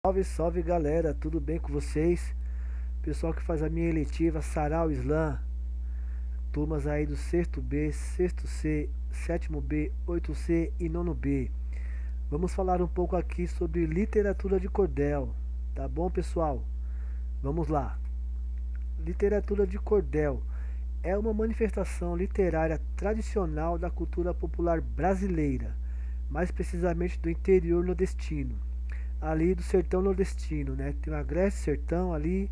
Salve, salve galera, tudo bem com vocês? Pessoal que faz a minha eletiva Sarau Islam, turmas aí do sexto B, sexto C, sétimo B, 8C e nono B. Vamos falar um pouco aqui sobre literatura de cordel, tá bom, pessoal? Vamos lá. Literatura de cordel é uma manifestação literária tradicional da cultura popular brasileira, mais precisamente do interior nordestino, ali do sertão nordestino, né? Tem o agreste sertão ali,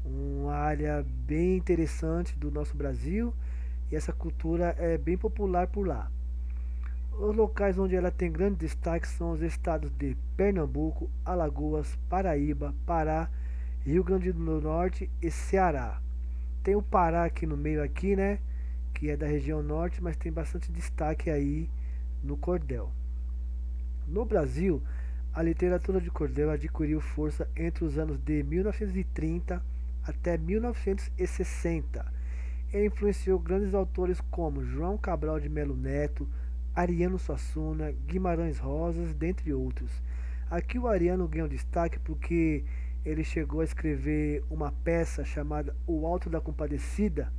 uma área bem interessante do nosso Brasil, e essa cultura é bem popular por lá. Os locais onde ela tem grande destaque são os estados de Pernambuco, Alagoas, Paraíba, Pará, Rio Grande do Norte e Ceará. Tem o Pará aqui no meio aqui, né, que é da região norte, mas tem bastante destaque aí no cordel. No Brasil, a literatura de cordel adquiriu força entre os anos de 1930 até 1960 e influenciou grandes autores como João Cabral de Melo Neto, Ariano Suassuna, Guimarães Rosas, dentre outros. Aqui o Ariano ganhou destaque porque ele chegou a escrever uma peça chamada O Alto da Compadecida,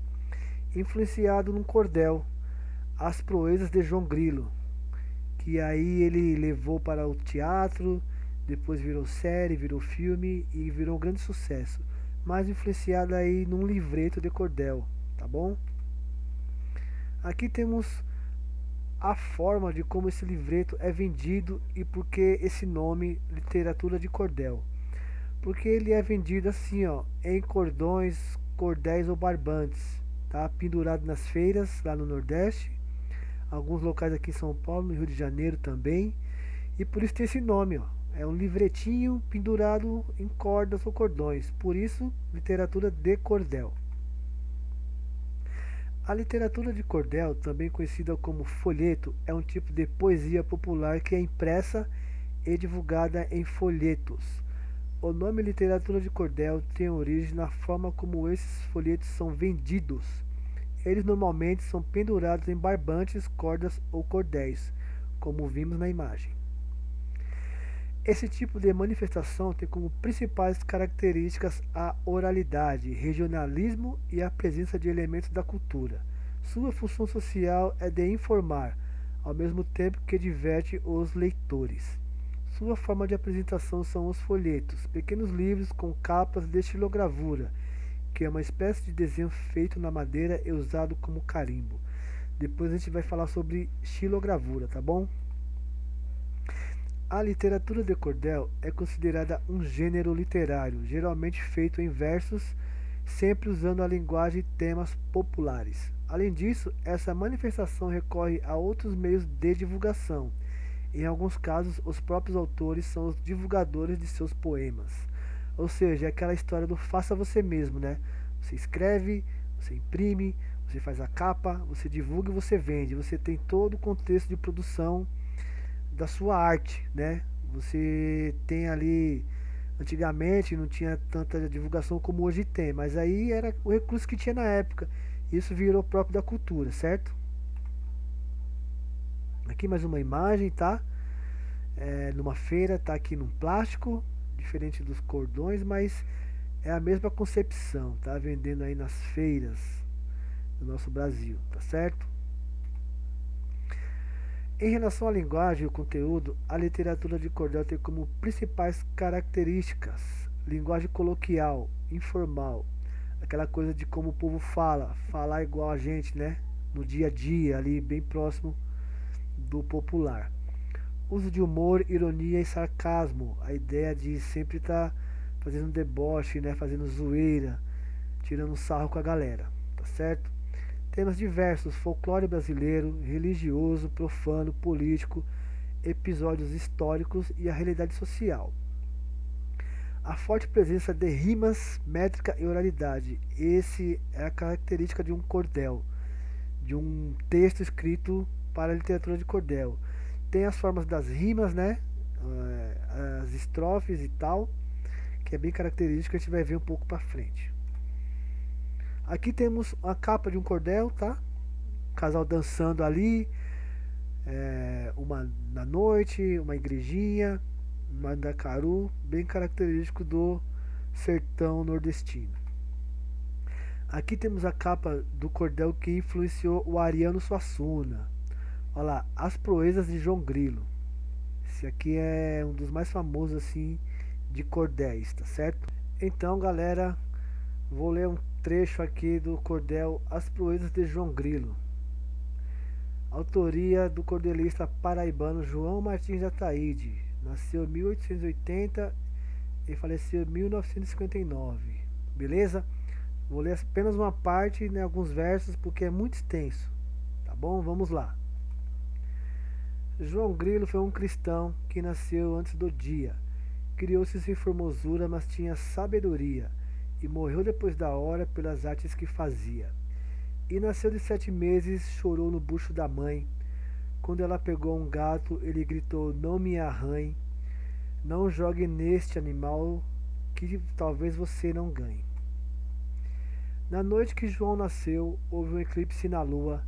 influenciado num cordel, As Proezas de João Grilo, que aí ele levou para o teatro, depois virou série, virou filme e virou um grande sucesso, mais influenciado aí num livreto de cordel, tá bom? Aqui temos a forma de como esse livreto é vendido e por que esse nome literatura de cordel. Porque ele é vendido assim, ó, em cordões, cordéis ou barbantes, tá? Pendurado nas feiras lá no Nordeste, alguns locais aqui em São Paulo, no Rio de Janeiro também, e por isso tem esse nome, ó. É um livretinho pendurado em cordas ou cordões, por isso literatura de cordel. A literatura de cordel, também conhecida como folheto, é um tipo de poesia popular que é impressa e divulgada em folhetos. O nome literatura de cordel tem origem na forma como esses folhetos são vendidos. Eles normalmente são pendurados em barbantes, cordas ou cordéis, como vimos na imagem. Esse tipo de manifestação tem como principais características a oralidade, regionalismo e a presença de elementos da cultura. Sua função social é de informar, ao mesmo tempo que diverte os leitores. Sua forma de apresentação são os folhetos, pequenos livros com capas de estilogravura, que é uma espécie de desenho feito na madeira e usado como carimbo. Depois a gente vai falar sobre estilogravura, tá bom? A literatura de cordel é considerada um gênero literário, geralmente feito em versos, sempre usando a linguagem e temas populares. Além disso, essa manifestação recorre a outros meios de divulgação. Em alguns casos, os próprios autores são os divulgadores de seus poemas. Ou seja, é aquela história do faça você mesmo, né? Você escreve, você imprime, você faz a capa, você divulga e você vende. Você tem todo o contexto de produção da sua arte, né? Você tem ali, antigamente não tinha tanta divulgação como hoje tem, mas aí era o recurso que tinha na época. Isso virou próprio da cultura, certo? Aqui mais uma imagem, tá? Numa feira, tá aqui num plástico, diferente dos cordões, mas é a mesma concepção, tá? Vendendo aí nas feiras do nosso Brasil, tá certo? Em relação à linguagem e o conteúdo, a literatura de cordel tem como principais características linguagem coloquial, informal, aquela coisa de como o povo fala, falar igual a gente, né? No dia a dia, ali bem próximo do popular. Uso de humor, ironia e sarcasmo, a ideia de sempre estar fazendo um deboche, né? Fazendo zoeira, tirando sarro com a galera, tá certo? Temas diversos: folclore brasileiro, religioso, profano, político, episódios históricos e a realidade social. A forte presença de rimas, métrica e oralidade. Esse é a característica de um cordel, de um texto escrito para a literatura de cordel. Tem as formas das rimas, né? As estrofes e tal, que é bem característica, a gente vai ver um pouco para frente. Aqui temos a capa de um cordel, tá? O casal dançando ali, uma na noite, uma igrejinha, Mandacaru, bem característico do sertão nordestino. Aqui temos a capa do cordel que influenciou o Ariano Suassuna. Olha lá, As Proezas de João Grilo. Esse aqui é um dos mais famosos assim de cordéis, tá certo? Então, galera, vou ler um trecho aqui do cordel As Proezas de João Grilo. Autoria do cordelista paraibano João Martins de Ataíde. Nasceu em 1880 e faleceu em 1959. Beleza? Vou ler apenas uma parte, né, alguns versos, porque é muito extenso. Tá bom? Vamos lá. João Grilo foi um cristão que nasceu antes do dia. Criou-se sem formosura, mas tinha sabedoria, e morreu depois da hora pelas artes que fazia. E nasceu de 7 meses, chorou no bucho da mãe. Quando ela pegou um gato, ele gritou: "Não me arranhe, não jogue neste animal, que talvez você não ganhe." Na noite que João nasceu, houve um eclipse na lua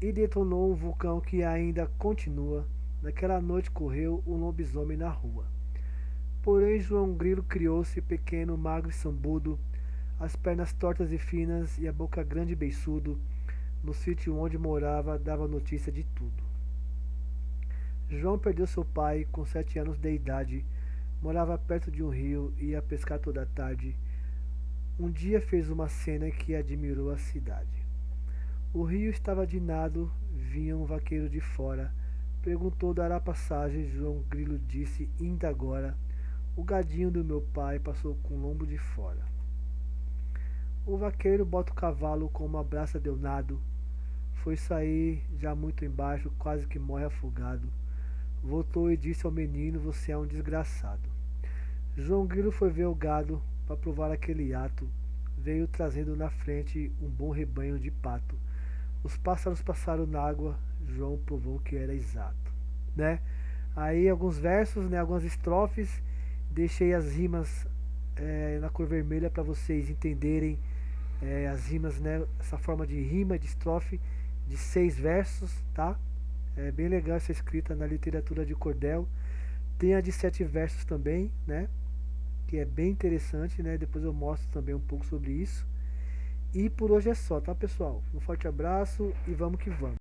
e detonou um vulcão que ainda continua. Naquela noite correu um lobisomem na rua. Porém, João Grilo criou-se pequeno, magro e sambudo, as pernas tortas e finas e a boca grande e beiçudo. No sítio onde morava, dava notícia de tudo. João perdeu seu pai com 7 anos de idade. Morava perto de um rio e ia pescar toda a tarde. Um dia fez uma cena que admirou a cidade. O rio estava de nado, vinha um vaqueiro de fora. Perguntou dará passagem. João Grilo disse: "Inda agora. O gadinho do meu pai passou com o lombo de fora." O vaqueiro bota o cavalo com uma braça deu nado. Foi sair já muito embaixo, quase que morre afogado. Voltou e disse ao menino: "Você é um desgraçado." João Grilo foi ver o gado para provar aquele ato. Veio trazendo na frente um bom rebanho de pato. Os pássaros passaram na água. João provou que era exato, né? Aí alguns versos, né? Algumas estrofes. Deixei as rimas na cor vermelha para vocês entenderem as rimas, né? Essa forma de rima, de estrofe, de 6 versos, tá? É bem legal essa escrita na literatura de cordel. Tem a de 7 versos também, né? Que é bem interessante, né? Depois eu mostro também um pouco sobre isso. E por hoje é só, tá, pessoal? Um forte abraço e vamos que vamos.